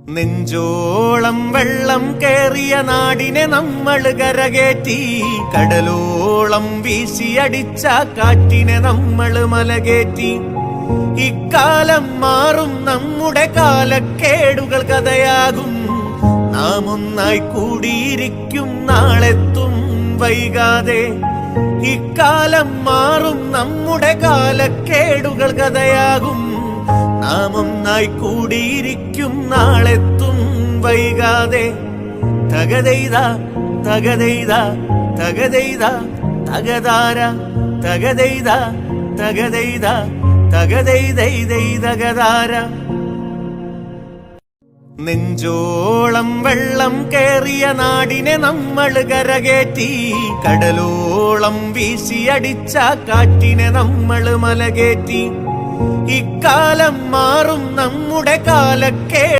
നെഞ്ചോളം വെള്ളം കേറിയ നാടിനെ നമ്മൾ കരകേറ്റി, കടലോളം വീശിയടിച്ച കാറ്റിനെ നമ്മൾ മലകേറ്റി. ഇക്കാലം മാറും, നമ്മുടെ കാലക്കേടുകൾ കഥയാകും. നാം ഒന്നായി കൂടിയിരിക്കും, നാളെത്തും വൈകാതെ. ഇക്കാലം മാറും, നമ്മുടെ കാലക്കേടുകൾ കഥയാകും. നാം ഒന്നായി കൂടിയിരിക്കും, നാളെത്തും വൈകാതെ. തകതെയ്ത തകതെയ്ത തകതെയ്ത തകതാര തകതെയ്ത തകതെയ്ത തകതെയ്തൈതൈ തകതാര. നെഞ്ചോളം വെള്ളം കേറിയ നാടിനെ നമ്മൾ കരകേറ്റി, കടലോളം വീശിയടിച്ച കാറ്റിനെ നമ്മൾ മലകേറ്റി. ഇക്കാലം മാറും, നമ്മുടെ കാലക്കേ